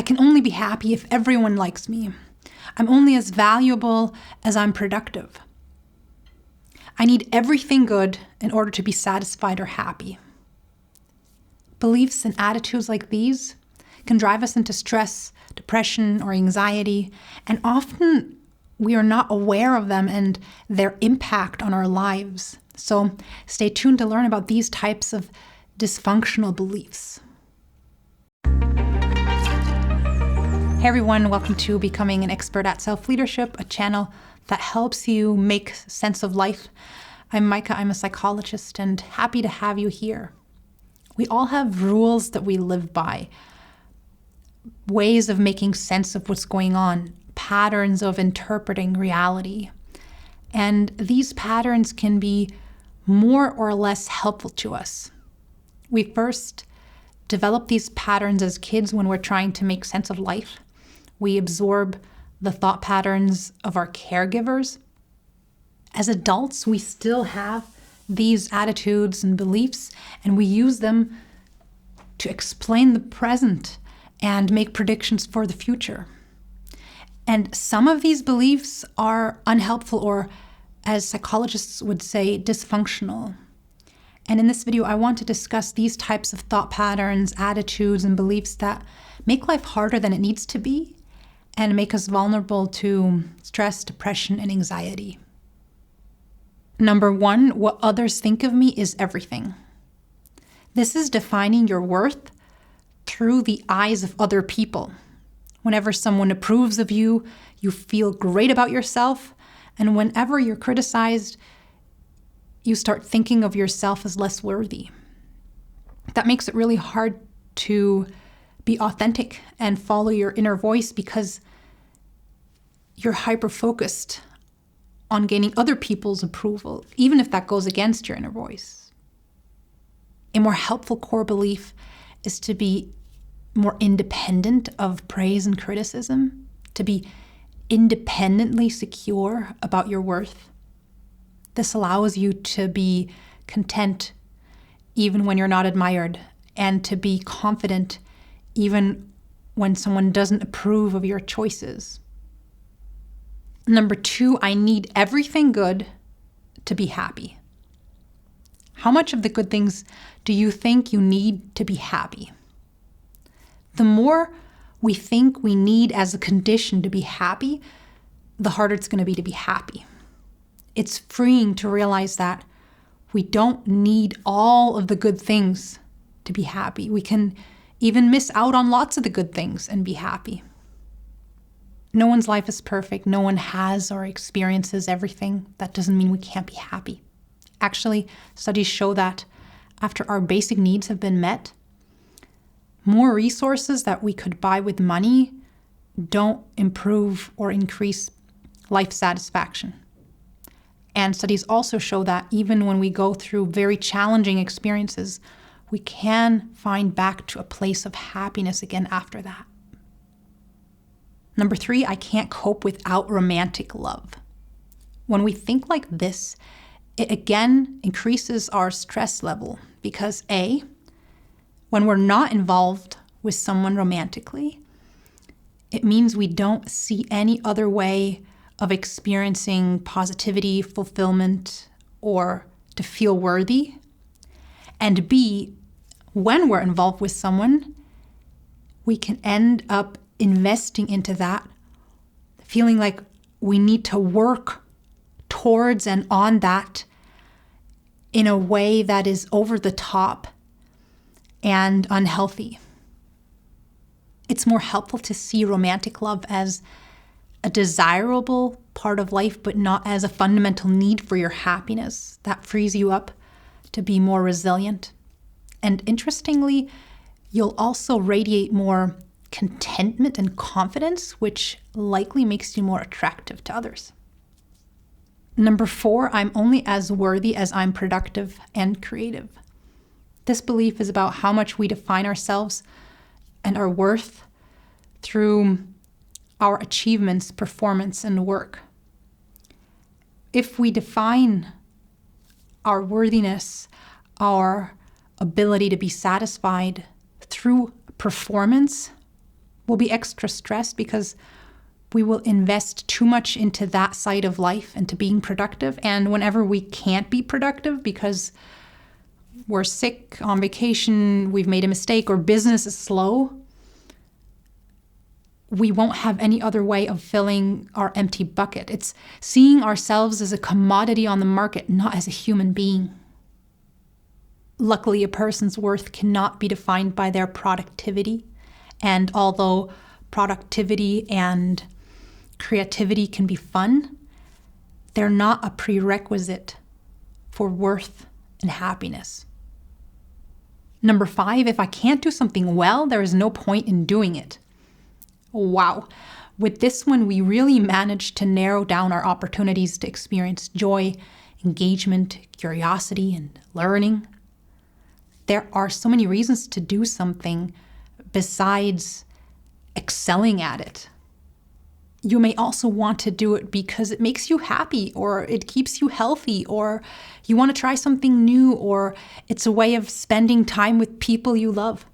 I can only be happy if everyone likes me. I'm only as valuable as I'm productive. I need everything good in order to be satisfied or happy. Beliefs and attitudes like these can drive us into stress, depression, or anxiety, and often we are not aware of them and their impact on our lives. So stay tuned to learn about these types of dysfunctional beliefs. Hey everyone, welcome to Becoming an Expert at Self-Leadership, a channel that helps you make sense of life. I'm Maika, I'm a psychologist, and happy to have you here. We all have rules that we live by, ways of making sense of what's going on, patterns of interpreting reality. And these patterns can be more or less helpful to us. We first develop these patterns as kids when we're trying to make sense of life. We absorb the thought patterns of our caregivers. As adults, we still have these attitudes and beliefs, and we use them to explain the present and make predictions for the future. And some of these beliefs are unhelpful, or as psychologists would say, dysfunctional. And in this video, I want to discuss these types of thought patterns, attitudes, and beliefs that make life harder than it needs to be and make us vulnerable to stress, depression, and anxiety. Number one, what others think of me is everything. This is defining your worth through the eyes of other people. Whenever someone approves of you, you feel great about yourself. And whenever you're criticized, you start thinking of yourself as less worthy. That makes it really hard to be authentic and follow your inner voice because you're hyper-focused on gaining other people's approval, even if that goes against your inner voice. A more helpful core belief is to be more independent of praise and criticism, to be independently secure about your worth. This allows you to be content even when you're not admired, and to be confident even when someone doesn't approve of your choices. Number two, I need everything good to be happy. How much of the good things do you think you need to be happy? The more we think we need as a condition to be happy, the harder it's going to be to be happy. It's freeing to realize that we don't need all of the good things to be happy. We can even miss out on lots of the good things and be happy. No one's life is perfect. No one has or experiences everything. That doesn't mean we can't be happy. Actually, studies show that after our basic needs have been met, more resources that we could buy with money don't improve or increase life satisfaction. And studies also show that even when we go through very challenging experiences, we can find back to a place of happiness again after that. Number three, I can't cope without romantic love. When we think like this, it again increases our stress level because A, when we're not involved with someone romantically, it means we don't see any other way of experiencing positivity, fulfillment, or to feel worthy. And B, when we're involved with someone, we can end up investing into that, feeling like we need to work towards and on that in a way that is over the top and unhealthy. It's more helpful to see romantic love as a desirable part of life, but not as a fundamental need for your happiness. That frees you up to be more resilient. And interestingly, you'll also radiate more contentment and confidence, which likely makes you more attractive to others. Number four, I'm only as worthy as I'm productive and creative. This belief is about how much we define ourselves and our worth through our achievements, performance, and work. If we define our worthiness, our ability to be satisfied through performance, We'll be extra stressed because we will invest too much into that side of life, into being productive. And whenever we can't be productive because we're sick, on vacation, we've made a mistake, or business is slow, we won't have any other way of filling our empty bucket. It's seeing ourselves as a commodity on the market, not as a human being. Luckily, a person's worth cannot be defined by their productivity. And although productivity and creativity can be fun, they're not a prerequisite for worth and happiness. Number 5, if I can't do something well, there is no point in doing it. Wow. With this one, we really managed to narrow down our opportunities to experience joy, engagement, curiosity, and learning. There are so many reasons to do something besides excelling at it. You may also want to do it because it makes you happy, or it keeps you healthy, or you want to try something new, or it's a way of spending time with people you love.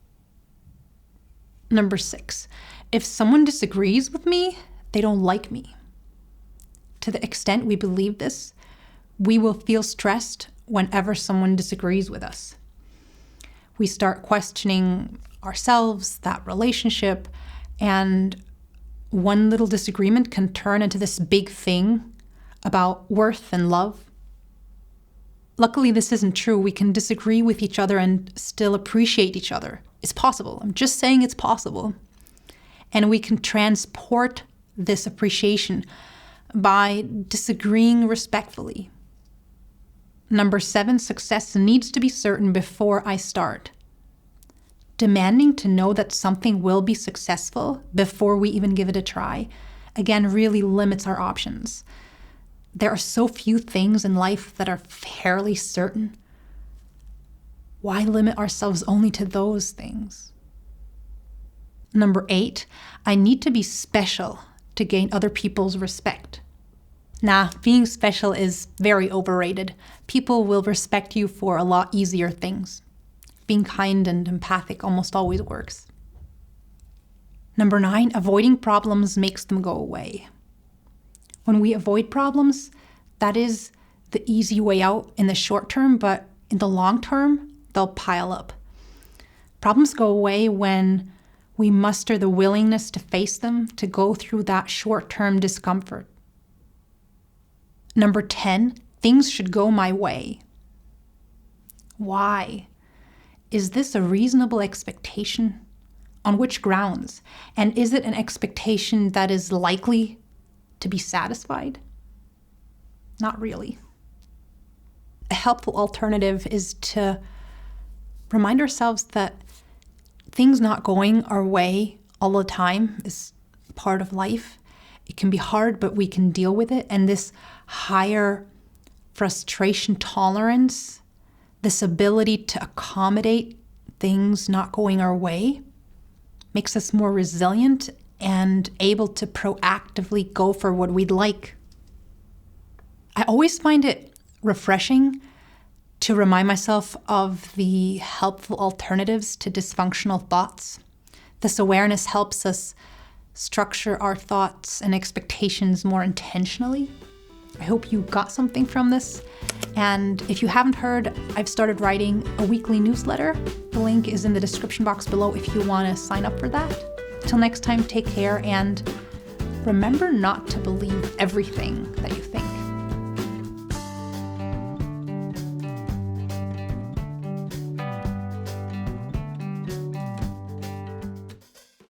Number 6, if someone disagrees with me, they don't like me. To the extent we believe this, we will feel stressed whenever someone disagrees with us. We start questioning ourselves, that relationship, and one little disagreement can turn into this big thing about worth and love. Luckily, this isn't true. We can disagree with each other and still appreciate each other. It's possible. I'm just saying it's possible. And we can transport this appreciation by disagreeing respectfully. Number 7, success needs to be certain before I start. Demanding to know that something will be successful before we even give it a try, again, really limits our options. There are so few things in life that are fairly certain. Why limit ourselves only to those things? Number 8, I need to be special to gain other people's respect. Nah, being special is very overrated. People will respect you for a lot easier things. Being kind and empathic almost always works. Number 9, avoiding problems makes them go away. When we avoid problems, that is the easy way out in the short term, but in the long term, they'll pile up. Problems go away when we muster the willingness to face them, to go through that short-term discomfort. Number 10, things should go my way. Why? Is this a reasonable expectation? On which grounds? And is it an expectation that is likely to be satisfied? Not really. A helpful alternative is to remind ourselves that things not going our way all the time is part of life. It can be hard, but we can deal with it. And this higher frustration tolerance, this ability to accommodate things not going our way, makes us more resilient and able to proactively go for what we'd like. I always find it refreshing to remind myself of the helpful alternatives to dysfunctional thoughts. This awareness helps us structure our thoughts and expectations more intentionally. I hope you got something from this. And if you haven't heard, I've started writing a weekly newsletter. The link is in the description box below if you want to sign up for that. Till next time, take care, and remember not to believe everything that you think.